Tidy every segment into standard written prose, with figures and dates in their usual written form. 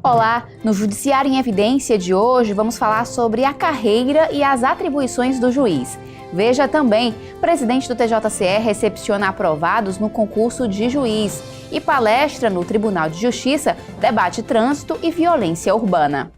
Olá! No Judiciário em Evidência de hoje vamos falar sobre a carreira e as atribuições do juiz. Veja também, presidente do TJCE recepciona aprovados no concurso de juiz e palestra no Tribunal de Justiça debate trânsito e violência urbana.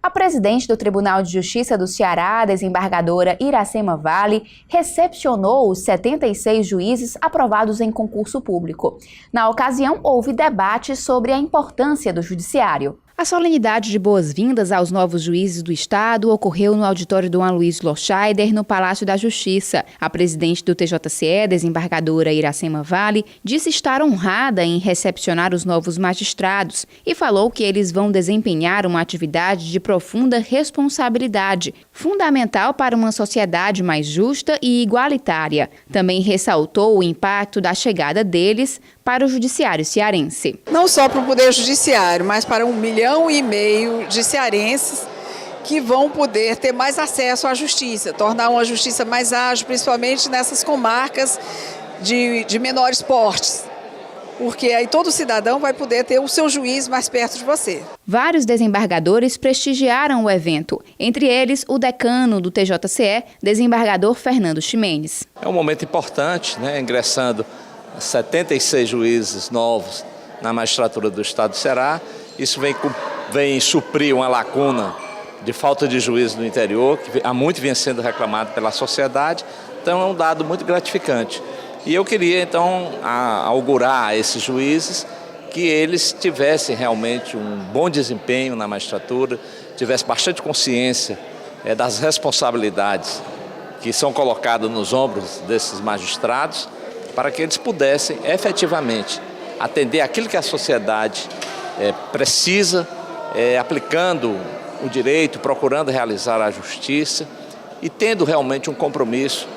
A presidente do Tribunal de Justiça do Ceará, a desembargadora Iracema Vale, recepcionou os 76 juízes aprovados em concurso público. Na ocasião, houve debate sobre a importância do judiciário. A solenidade de boas-vindas aos novos juízes do Estado ocorreu no auditório Dom Aloysio Lorscheider, no Palácio da Justiça. A presidente do TJCE, desembargadora Iracema Vale, disse estar honrada em recepcionar os novos magistrados e falou que eles vão desempenhar uma atividade de profunda responsabilidade, fundamental para uma sociedade mais justa e igualitária. Também ressaltou o impacto da chegada deles para o judiciário cearense. Não só para o Poder Judiciário, mas para 1,5 milhão de cearenses que vão poder ter mais acesso à justiça, tornar uma justiça mais ágil, principalmente nessas comarcas de menores portes. Porque aí todo cidadão vai poder ter o seu juiz mais perto de você. Vários desembargadores prestigiaram o evento, entre eles o decano do TJCE, desembargador Fernando Ximenes. É um momento importante, ingressando 76 juízes novos na magistratura do Estado do Ceará. Isso vem suprir uma lacuna de falta de juízes no interior, que há muito vinha sendo reclamado pela sociedade. Então é um dado muito gratificante. E eu queria então augurar a esses juízes que eles tivessem realmente um bom desempenho na magistratura, tivessem bastante consciência das responsabilidades que são colocadas nos ombros desses magistrados, para que eles pudessem efetivamente atender aquilo que a sociedade precisa, aplicando o direito, procurando realizar a justiça e tendo realmente um compromisso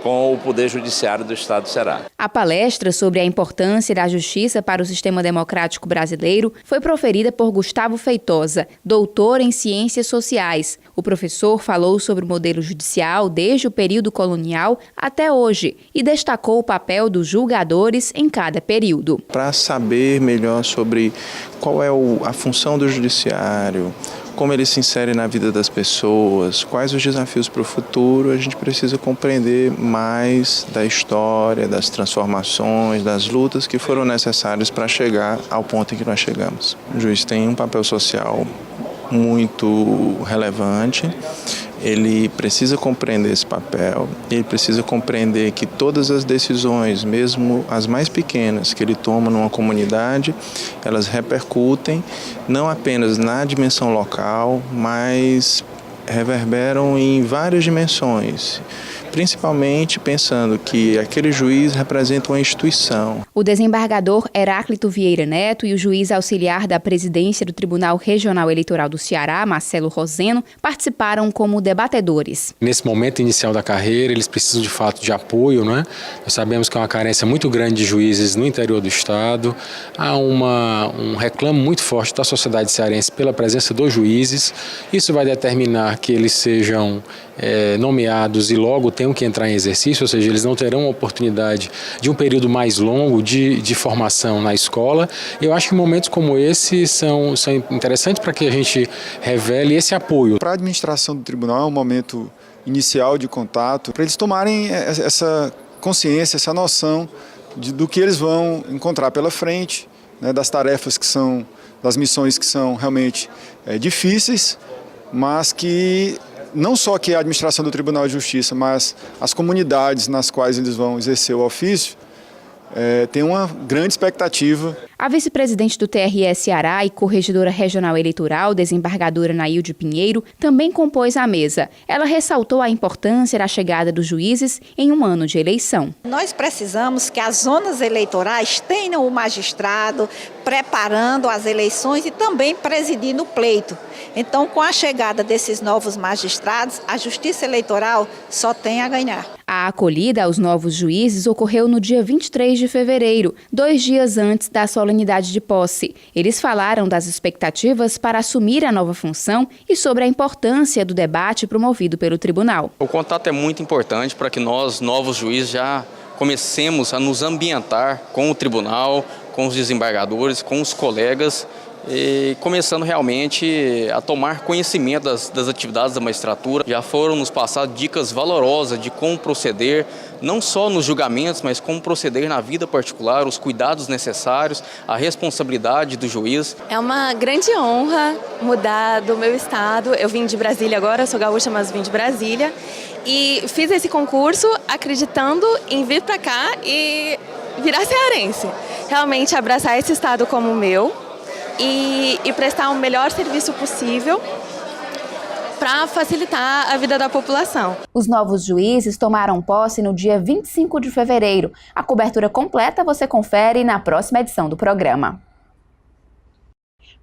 com o Poder Judiciário do Estado do Ceará. A palestra sobre a importância da justiça para o sistema democrático brasileiro foi proferida por Gustavo Feitosa, doutor em Ciências Sociais. O professor falou sobre o modelo judicial desde o período colonial até hoje e destacou o papel dos julgadores em cada período. Para saber melhor sobre qual é a função do judiciário, como ele se insere na vida das pessoas, quais os desafios para o futuro, a gente precisa compreender mais da história, das transformações, das lutas que foram necessárias para chegar ao ponto em que nós chegamos. O juiz tem um papel social muito relevante, ele precisa compreender esse papel, ele precisa compreender que todas as decisões, mesmo as mais pequenas que ele toma numa comunidade, elas repercutem não apenas na dimensão local, mas reverberam em várias dimensões, principalmente pensando que aquele juiz representa uma instituição. O desembargador Heráclito Vieira Neto e o juiz auxiliar da presidência do Tribunal Regional Eleitoral do Ceará, Marcelo Roseno, participaram como debatedores. Nesse momento inicial da carreira, eles precisam de fato de apoio, Nós sabemos que há uma carência muito grande de juízes no interior do estado, há um reclamo muito forte da sociedade cearense pela presença dos juízes. Isso vai determinar que eles sejam nomeados e logo tenham que entrar em exercício, ou seja, eles não terão a oportunidade de um período mais longo de formação na escola. Eu acho que momentos como esse são interessantes para que a gente revele esse apoio. Para a administração do tribunal é um momento inicial de contato, para eles tomarem essa consciência, essa noção do que eles vão encontrar pela frente, das tarefas das missões que são realmente difíceis, mas que não só que a administração do Tribunal de Justiça, mas as comunidades nas quais eles vão exercer o ofício, tem uma grande expectativa. A vice-presidente do TRE Ceará e corregedora regional eleitoral, desembargadora Nailde Pinheiro, também compôs a mesa. Ela ressaltou a importância da chegada dos juízes em um ano de eleição. Nós precisamos que as zonas eleitorais tenham o magistrado preparando as eleições e também presidindo o pleito. Então, com a chegada desses novos magistrados, a Justiça Eleitoral só tem a ganhar. A acolhida aos novos juízes ocorreu no dia 23 de fevereiro, 2 dias antes da solenidade de posse. Eles falaram das expectativas para assumir a nova função e sobre a importância do debate promovido pelo tribunal. O contato é muito importante para que nós, novos juízes, já comecemos a nos ambientar com o tribunal, com os desembargadores, com os colegas, e começando realmente a tomar conhecimento das atividades da magistratura. Já foram nos passadas dicas valorosas de como proceder, não só nos julgamentos, mas como proceder na vida particular, os cuidados necessários, a responsabilidade do juiz. É uma grande honra mudar do meu estado. Eu vim de Brasília agora, sou gaúcha, mas vim de Brasília. E fiz esse concurso acreditando em vir para cá e virar cearense. Realmente abraçar esse estado como o meu. E prestar o melhor serviço possível para facilitar a vida da população. Os novos juízes tomaram posse no dia 25 de fevereiro. A cobertura completa você confere na próxima edição do programa.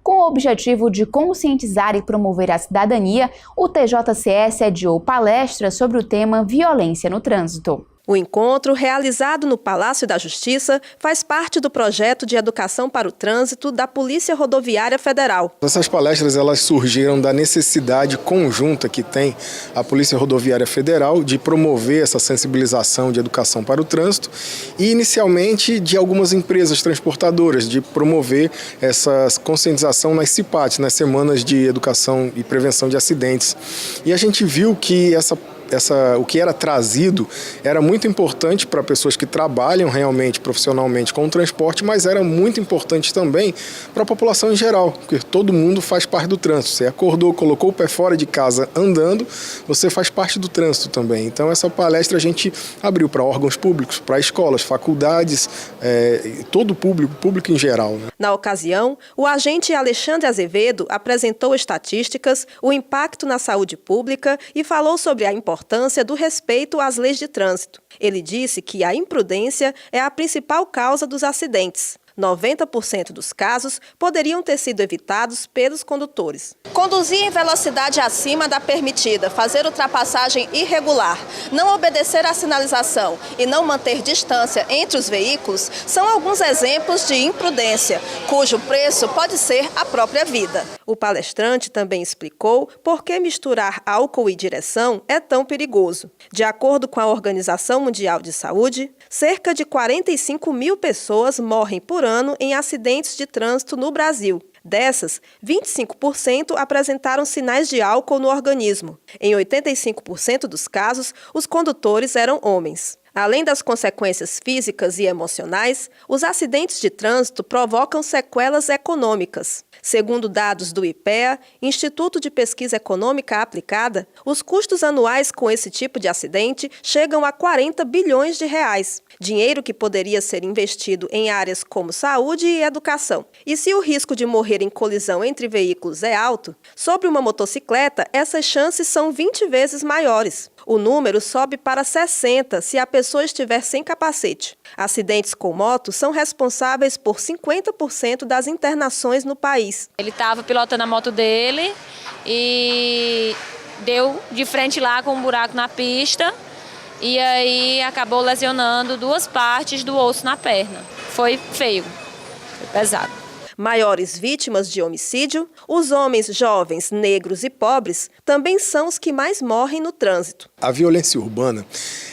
Com o objetivo de conscientizar e promover a cidadania, o TJCE sediou palestras sobre o tema violência no trânsito. O encontro, realizado no Palácio da Justiça, faz parte do projeto de educação para o trânsito da Polícia Rodoviária Federal. Essas palestras elas surgiram da necessidade conjunta que tem a Polícia Rodoviária Federal de promover essa sensibilização de educação para o trânsito e, inicialmente, de algumas empresas transportadoras, de promover essa conscientização nas CIPATs, nas Semanas de Educação e Prevenção de Acidentes. E a gente viu que o que era trazido era muito importante para pessoas que trabalham realmente, profissionalmente com o transporte, mas era muito importante também para a população em geral, porque todo mundo faz parte do trânsito. Você acordou, colocou o pé fora de casa andando, você faz parte do trânsito também. Então essa palestra a gente abriu para órgãos públicos, para escolas, faculdades, todo o público em geral, né? Na ocasião, o agente Alexandre Azevedo apresentou estatísticas, o impacto na saúde pública e falou sobre a importância do respeito às leis de trânsito. Ele disse que a imprudência é a principal causa dos acidentes. 90% dos casos poderiam ter sido evitados pelos condutores. Conduzir em velocidade acima da permitida, fazer ultrapassagem irregular, não obedecer à sinalização e não manter distância entre os veículos são alguns exemplos de imprudência, cujo preço pode ser a própria vida. O palestrante também explicou por que misturar álcool e direção é tão perigoso. De acordo com a Organização Mundial de Saúde, cerca de 45 mil pessoas morrem por ano em acidentes de trânsito no Brasil. Dessas, 25% apresentaram sinais de álcool no organismo. Em 85% dos casos, os condutores eram homens. Além das consequências físicas e emocionais, os acidentes de trânsito provocam sequelas econômicas. Segundo dados do IPEA, Instituto de Pesquisa Econômica Aplicada, os custos anuais com esse tipo de acidente chegam a 40 bilhões de reais, dinheiro que poderia ser investido em áreas como saúde e educação. E se o risco de morrer em colisão entre veículos é alto, sobre uma motocicleta, essas chances são 20 vezes maiores. O número sobe para 60 se a pessoa estiver sem capacete. Acidentes com moto são responsáveis por 50% das internações no país. Ele estava pilotando a moto dele e deu de frente lá com um buraco na pista e aí acabou lesionando 2 partes do osso na perna. Foi feio, foi pesado. Maiores vítimas de homicídio, os homens jovens, negros e pobres também são os que mais morrem no trânsito. A violência urbana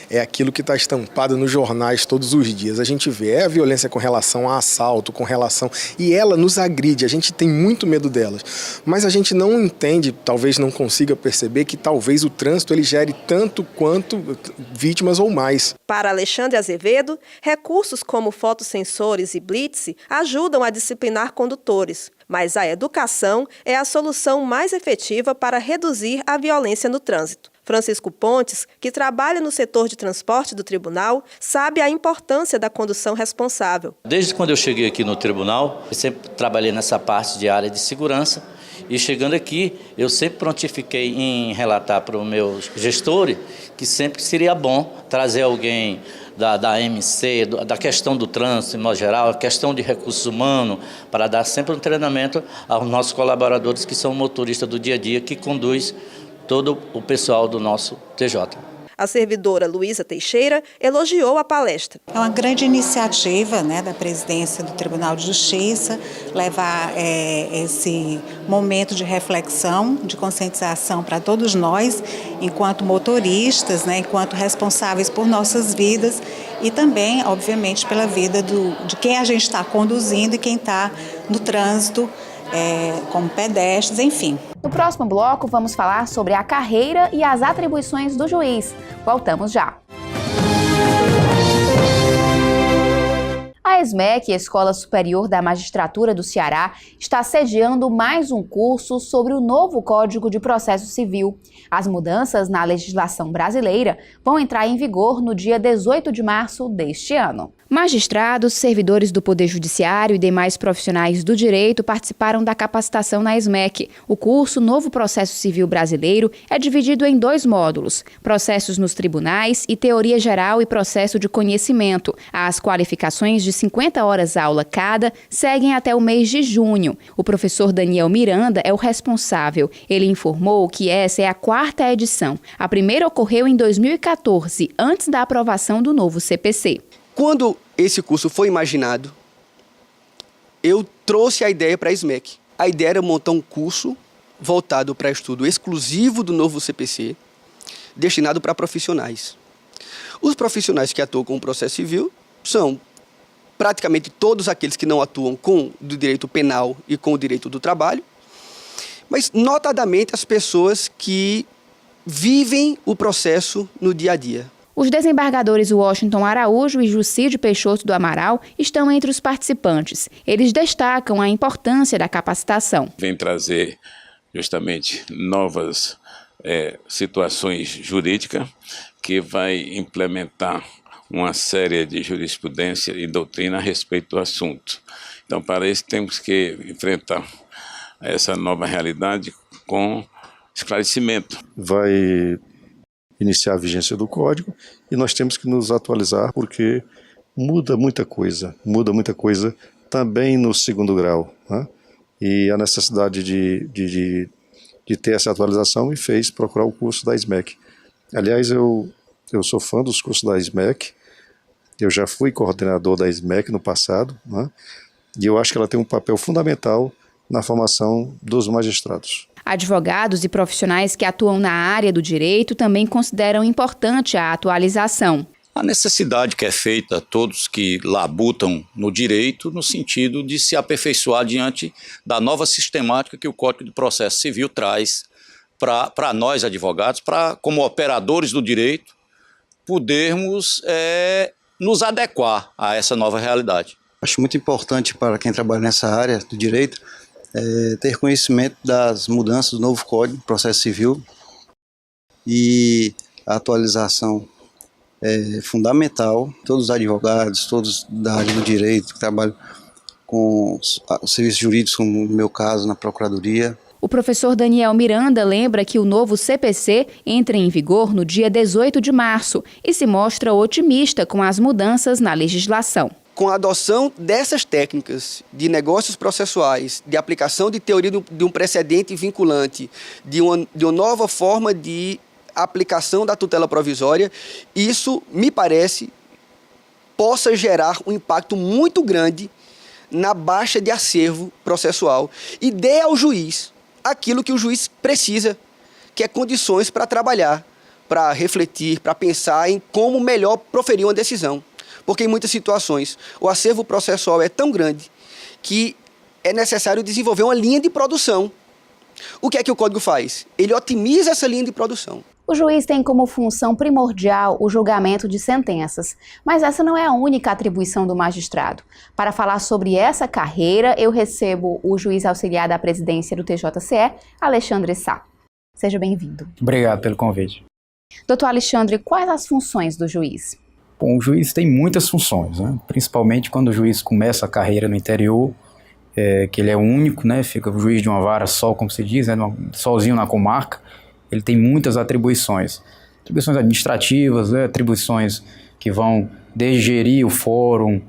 é aquilo que está estampado nos jornais todos os dias. A gente vê a violência com relação a assalto, com relação... E ela nos agride, a gente tem muito medo delas. Mas a gente não entende, talvez não consiga perceber que talvez o trânsito ele gere tanto quanto vítimas ou mais. Para Alexandre Azevedo, recursos como fotossensores e blitz ajudam a disciplinar condutores. Mas a educação é a solução mais efetiva para reduzir a violência no trânsito. Francisco Pontes, que trabalha no setor de transporte do tribunal, sabe a importância da condução responsável. Desde quando eu cheguei aqui no tribunal, eu sempre trabalhei nessa parte de área de segurança E chegando aqui, eu sempre prontifiquei em relatar para os meus gestores que sempre seria bom trazer alguém da MC, da questão do trânsito, em modo geral, a questão de recursos humanos, para dar sempre um treinamento aos nossos colaboradores que são motoristas do dia a dia, que conduz todo o pessoal do nosso TJ. A servidora Luísa Teixeira elogiou a palestra. É uma grande iniciativa, né, da presidência do Tribunal de Justiça, levar esse momento de reflexão, de conscientização para todos nós, enquanto motoristas, né, enquanto responsáveis por nossas vidas e também, obviamente, pela vida de quem a gente está conduzindo e quem está no trânsito, como pedestres, enfim. No próximo bloco, vamos falar sobre a carreira e as atribuições do juiz. Voltamos já. A ESMEC, Escola Superior da Magistratura do Ceará, está sediando mais um curso sobre o novo Código de Processo Civil. As mudanças na legislação brasileira vão entrar em vigor no dia 18 de março deste ano. Magistrados, servidores do Poder Judiciário e demais profissionais do direito participaram da capacitação na ESMEC. O curso Novo Processo Civil Brasileiro é dividido em 2 módulos: processos nos tribunais e teoria geral e processo de conhecimento. As qualificações de 50 horas aula cada seguem até o mês de junho. O professor Daniel Miranda é o responsável. Ele informou que essa é a 4ª edição. A primeira ocorreu em 2014, antes da aprovação do novo CPC. Quando esse curso foi imaginado, eu trouxe a ideia para a ESMEC. A ideia era montar um curso voltado para estudo exclusivo do novo CPC, destinado para profissionais. Os profissionais que atuam com o processo civil são praticamente todos aqueles que não atuam com o direito penal e com o direito do trabalho, mas notadamente as pessoas que vivem o processo no dia a dia. Os desembargadores Washington Araújo e Jucídio Peixoto do Amaral estão entre os participantes. Eles destacam a importância da capacitação. Vem trazer justamente novas situações jurídicas que vai implementar uma série de jurisprudência e doutrina a respeito do assunto. Então, para isso, temos que enfrentar essa nova realidade com esclarecimento. Vai iniciar a vigência do código e nós temos que nos atualizar porque muda muita coisa também no 2º grau, né? E a necessidade de ter essa atualização me fez procurar o curso da ESMEC. Aliás, eu sou fã dos cursos da ESMEC, eu já fui coordenador da ESMEC no passado, né? E eu acho que ela tem um papel fundamental na formação dos magistrados. Advogados e profissionais que atuam na área do direito também consideram importante a atualização. A necessidade que é feita a todos que labutam no direito, no sentido de se aperfeiçoar diante da nova sistemática que o Código de Processo Civil traz para nós advogados, como operadores do direito, podermos nos adequar a essa nova realidade. Acho muito importante para quem trabalha nessa área do direito ter conhecimento das mudanças do novo Código de Processo Civil, e a atualização é fundamental. Todos os advogados, todos da área do direito que trabalham com serviços jurídicos, como no meu caso, na Procuradoria. O professor Daniel Miranda lembra que o novo CPC entra em vigor no dia 18 de março e se mostra otimista com as mudanças na legislação. Com a adoção dessas técnicas de negócios processuais, de aplicação de teoria de um precedente vinculante, de uma nova forma de aplicação da tutela provisória, isso, me parece, possa gerar um impacto muito grande na baixa de acervo processual e dê ao juiz aquilo que o juiz precisa, que é condições para trabalhar, para refletir, para pensar em como melhor proferir uma decisão. Porque em muitas situações o acervo processual é tão grande que é necessário desenvolver uma linha de produção. O que é que o Código faz? Ele otimiza essa linha de produção. O juiz tem como função primordial o julgamento de sentenças, mas essa não é a única atribuição do magistrado. Para falar sobre essa carreira, eu recebo o juiz auxiliar da presidência do TJCE, Alexandre Sá. Seja bem-vindo. Obrigado pelo convite. Doutor Alexandre, quais as funções do juiz? Bom, o juiz tem muitas funções, né? Principalmente quando o juiz começa a carreira no interior, que ele é único, né? Fica o juiz de uma vara só, como se diz, né? Sozinho na comarca. Ele tem muitas atribuições administrativas, né? Atribuições que vão desde gerir o fórum,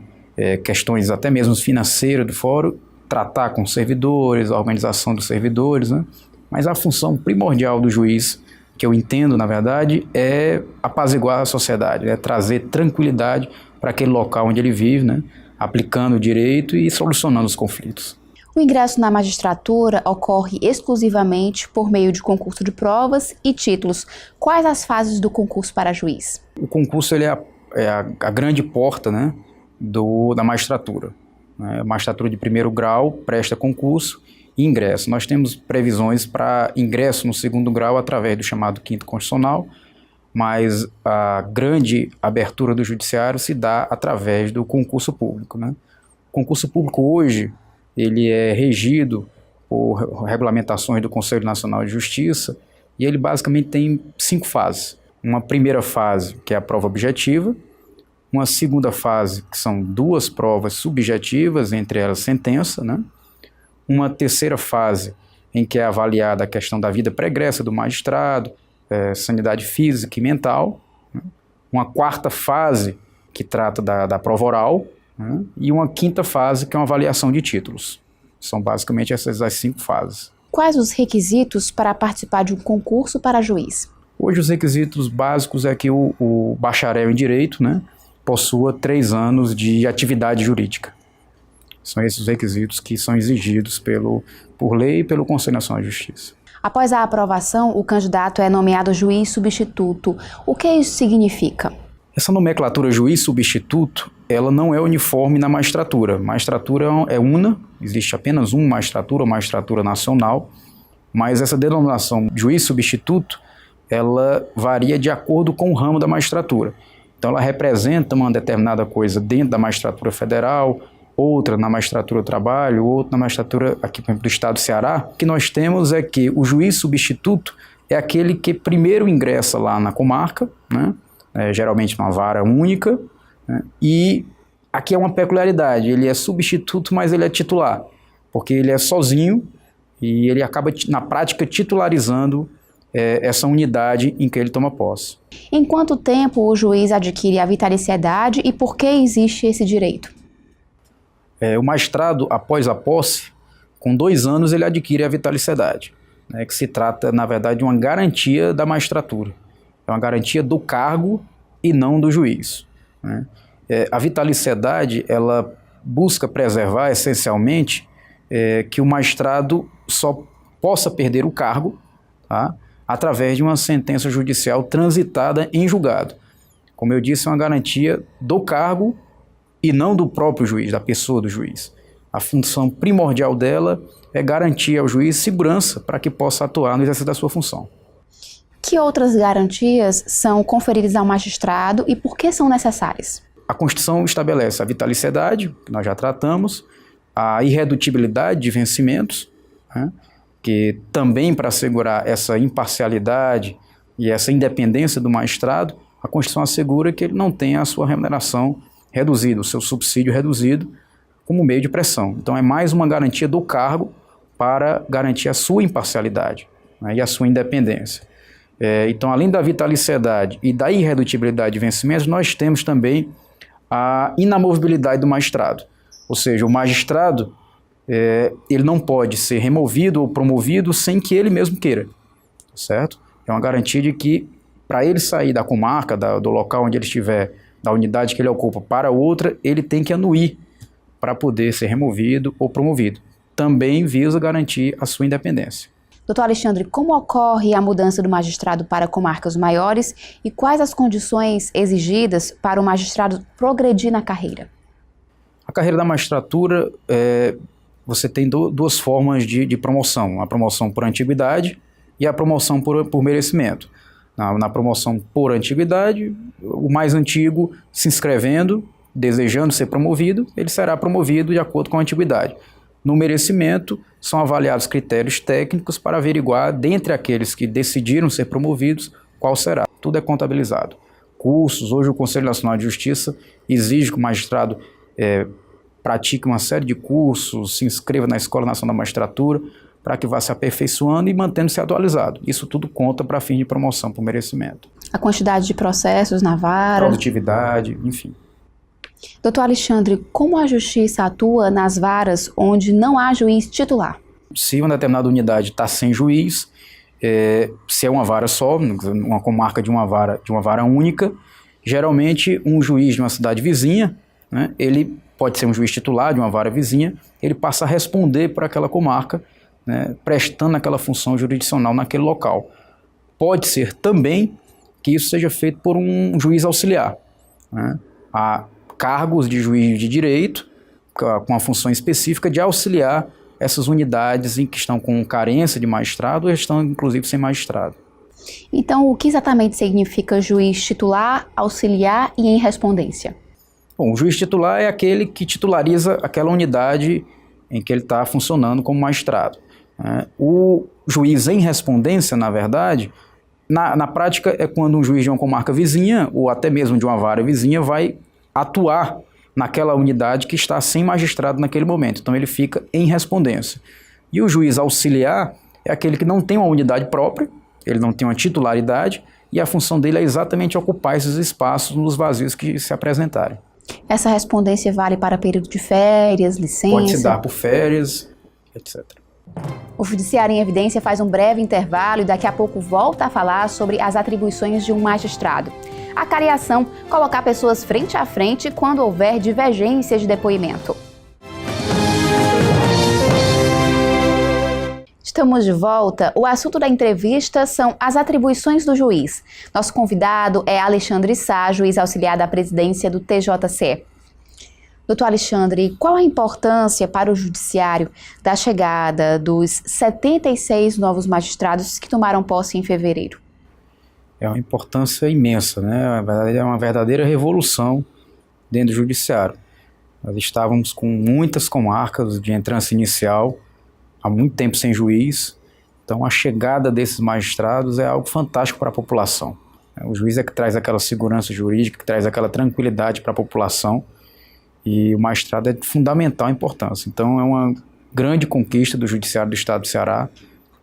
questões até mesmo financeiras do fórum, tratar com servidores, a organização dos servidores, né? Mas a função primordial do juiz, que eu entendo, na verdade, é apaziguar a sociedade, é trazer tranquilidade para aquele local onde ele vive, né? Aplicando o direito e solucionando os conflitos. O ingresso na magistratura ocorre exclusivamente por meio de concurso de provas e títulos. Quais as fases do concurso para juiz? O concurso ele é a grande porta, né, da magistratura. A magistratura de primeiro grau presta concurso e ingresso. Nós temos previsões para ingresso no segundo grau através do chamado quinto constitucional, mas a grande abertura do judiciário se dá através do concurso público, né? O concurso público hoje ele é regido por regulamentações do Conselho Nacional de Justiça e ele basicamente tem 5 fases. Uma primeira fase, que é a prova objetiva, uma segunda fase, que são 2 provas subjetivas, entre elas sentença, né? Uma terceira fase, em que é avaliada a questão da vida pregressa do magistrado, sanidade física e mental, né? Uma quarta fase, que trata da prova oral, né? E uma quinta fase, que é uma avaliação de títulos. São basicamente essas as 5 fases. Quais os requisitos para participar de um concurso para juiz? Hoje os requisitos básicos é que o bacharel em Direito, né, possua 3 anos de atividade jurídica. São esses os requisitos que são exigidos por lei e pelo Conselho Nacional de Justiça. Após a aprovação, o candidato é nomeado juiz substituto. O que isso significa? Essa nomenclatura juiz substituto, ela não é uniforme na magistratura. A magistratura é una, existe apenas uma magistratura nacional, mas essa denominação juiz substituto, ela varia de acordo com o ramo da magistratura. Então ela representa uma determinada coisa dentro da magistratura federal, outra na magistratura do trabalho, outra na magistratura aqui, por exemplo, do estado do Ceará. O que nós temos é que o juiz substituto é aquele que primeiro ingressa lá na comarca, né? Geralmente numa vara única, né? E aqui é uma peculiaridade, ele é substituto, mas ele é titular, porque ele é sozinho e ele acaba, na prática, titularizando essa unidade em que ele toma posse. Em quanto tempo o juiz adquire a vitaliciedade e por que existe esse direito? O magistrado, após a posse, com 2 anos ele adquire a vitaliciedade, né, que se trata, na verdade, de uma garantia da magistratura. É uma garantia do cargo e não do juiz, né? A vitaliciedade, ela busca preservar, essencialmente, que o magistrado só possa perder o cargo, tá, através de uma sentença judicial transitada em julgado. Como eu disse, é uma garantia do cargo e não do próprio juiz, da pessoa do juiz. A função primordial dela é garantir ao juiz segurança para que possa atuar no exercício da sua função. Que outras garantias são conferidas ao magistrado e por que são necessárias? A Constituição estabelece a vitaliciedade, que nós já tratamos, a irredutibilidade de vencimentos, né, que também para assegurar essa imparcialidade e essa independência do magistrado, a Constituição assegura que ele não tenha a sua remuneração reduzida, o seu subsídio reduzido como meio de pressão. Então é mais uma garantia do cargo para garantir a sua imparcialidade, né, e a sua independência. Então, além da vitaliciedade e da irredutibilidade de vencimentos, nós temos também a inamovibilidade do magistrado. Ou seja, o magistrado ele não pode ser removido ou promovido sem que ele mesmo queira, certo? É uma garantia de que, para ele sair da comarca, do local onde ele estiver, da unidade que ele ocupa para outra, ele tem que anuir para poder ser removido ou promovido. Também visa garantir a sua independência. Doutor Alexandre, como ocorre a mudança do magistrado para comarcas maiores e quais as condições exigidas para o magistrado progredir na carreira? A carreira da magistratura, você tem 2 formas de promoção. A promoção por antiguidade e a promoção por merecimento. Na promoção por antiguidade, o mais antigo se inscrevendo, desejando ser promovido, ele será promovido de acordo com a antiguidade. No merecimento, são avaliados critérios técnicos para averiguar, dentre aqueles que decidiram ser promovidos, qual será. Tudo é contabilizado. Cursos, hoje o Conselho Nacional de Justiça exige que o magistrado pratique uma série de cursos, se inscreva na Escola Nacional da Magistratura, para que vá se aperfeiçoando e mantendo-se atualizado. Isso tudo conta para fim de promoção por merecimento. A quantidade de processos na vara. Produtividade, enfim. Doutor Alexandre, como a Justiça atua nas varas onde não há juiz titular? Se uma determinada unidade está sem juiz, se é uma vara só, uma comarca de uma vara única, geralmente um juiz de uma cidade vizinha, né, ele pode ser um juiz titular de uma vara vizinha, ele passa a responder por aquela comarca, né, prestando aquela função jurisdicional naquele local. Pode ser também que isso seja feito por um juiz auxiliar. Né? Há cargos de juiz de direito com a função específica de auxiliar essas unidades em que estão com carência de magistrado ou estão inclusive sem magistrado. Então, o que exatamente significa juiz titular, auxiliar e em respondência? Bom, o juiz titular é aquele que titulariza aquela unidade em que ele está funcionando como magistrado. O juiz em respondência, na verdade, na prática é quando um juiz de uma comarca vizinha ou até mesmo de uma vara vizinha vai atuar naquela unidade que está sem magistrado naquele momento. Então ele fica em respondência. E o juiz auxiliar é aquele que não tem uma unidade própria, ele não tem uma titularidade e a função dele é exatamente ocupar esses espaços nos vazios que se apresentarem. Essa respondência vale para período de férias, licença? Pode se dar por férias, etc. O Judiciário em Evidência faz um breve intervalo e daqui a pouco volta a falar sobre as atribuições de um magistrado. A cariação, colocar pessoas frente a frente quando houver divergência de depoimento. Estamos de volta. O assunto da entrevista são as atribuições do juiz. Nosso convidado é Alexandre Sá, juiz auxiliar da presidência do TJC. Doutor Alexandre, qual a importância para o Judiciário da chegada dos 76 novos magistrados que tomaram posse em fevereiro? É uma importância imensa, né? É uma verdadeira revolução dentro do Judiciário. Nós estávamos com muitas comarcas de entrância inicial, há muito tempo sem juiz, então a chegada desses magistrados é algo fantástico para a população. O juiz é que traz aquela segurança jurídica, que traz aquela tranquilidade para a população, e o magistrado é de fundamental importância. Então é uma grande conquista do Judiciário do Estado do Ceará,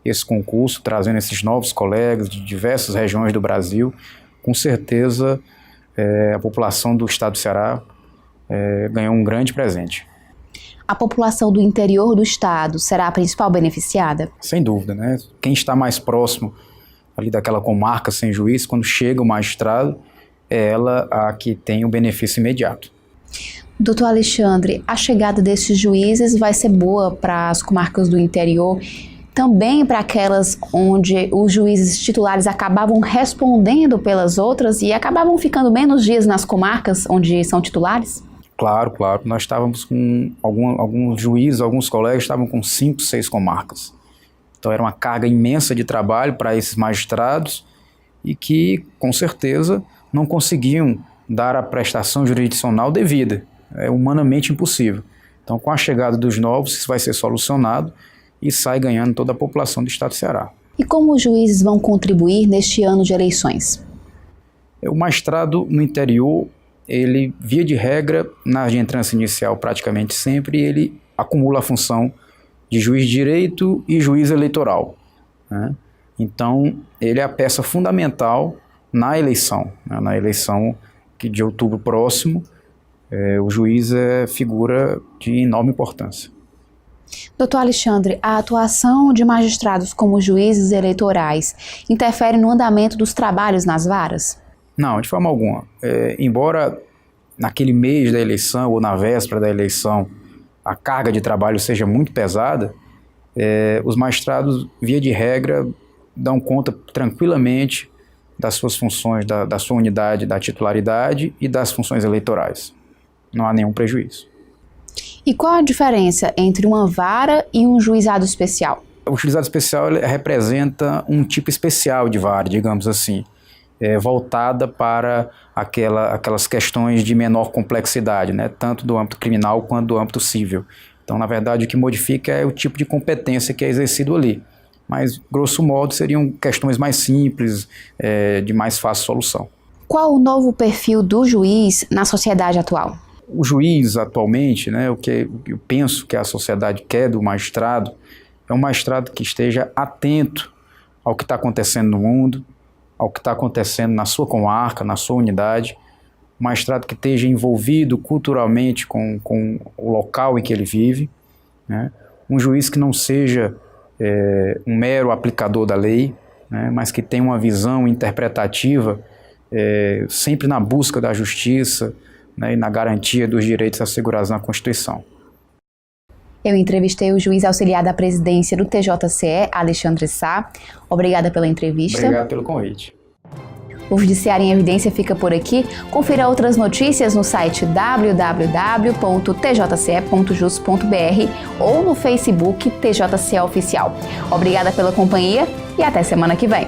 esse concurso, trazendo esses novos colegas de diversas regiões do Brasil. Com certeza a população do Estado do Ceará ganhou um grande presente. A população do interior do Estado será a principal beneficiada? Sem dúvida, né? Quem está mais próximo ali daquela comarca sem juiz, quando chega o magistrado, é ela a que tem o benefício imediato. Doutor Alexandre, a chegada desses juízes vai ser boa para as comarcas do interior, também para aquelas onde os juízes titulares acabavam respondendo pelas outras e acabavam ficando menos dias nas comarcas onde são titulares? Claro, claro. Nós estávamos com alguns juízes, alguns colegas estavam com 5, 6 comarcas. Então era uma carga imensa de trabalho para esses magistrados e que, com certeza, não conseguiam dar a prestação jurisdicional devida. É humanamente impossível. Então, com a chegada dos novos, isso vai ser solucionado e sai ganhando toda a população do Estado do Ceará. E como os juízes vão contribuir neste ano de eleições? O magistrado no interior, ele, via de regra, na entrância inicial praticamente sempre, ele acumula a função de juiz de direito e juiz eleitoral, né? Então, ele é a peça fundamental na eleição, né? Na eleição de outubro próximo, o juiz é figura de enorme importância. Doutor Alexandre, a atuação de magistrados como juízes eleitorais interfere no andamento dos trabalhos nas varas? Não, de forma alguma. Embora naquele mês da eleição ou na véspera da eleição a carga de trabalho seja muito pesada, os magistrados, via de regra, dão conta tranquilamente das suas funções, da sua unidade, da titularidade e das funções eleitorais. Não há nenhum prejuízo. E qual a diferença entre uma vara e um juizado especial? O juizado especial representa um tipo especial de vara, digamos assim, voltada para aquelas questões de menor complexidade, né? Tanto do âmbito criminal quanto do âmbito civil. Então, na verdade, o que modifica é o tipo de competência que é exercido ali. Mas, grosso modo, seriam questões mais simples, de mais fácil solução. Qual o novo perfil do juiz na sociedade atual? O juiz, atualmente, né, o que eu penso que a sociedade quer do magistrado é um magistrado que esteja atento ao que está acontecendo no mundo, ao que está acontecendo na sua comarca, na sua unidade, um magistrado que esteja envolvido culturalmente com o local em que ele vive, né, um juiz que não seja um mero aplicador da lei, né, mas que tenha uma visão interpretativa sempre na busca da justiça, né, e na garantia dos direitos assegurados na Constituição. Eu entrevistei o juiz auxiliar da presidência do TJCE, Alexandre Sá. Obrigada pela entrevista. Obrigado pelo convite. O Judiciário em Evidência fica por aqui. Confira outras notícias no site www.tjce.jus.br ou no Facebook TJCE Oficial. Obrigada pela companhia e até semana que vem.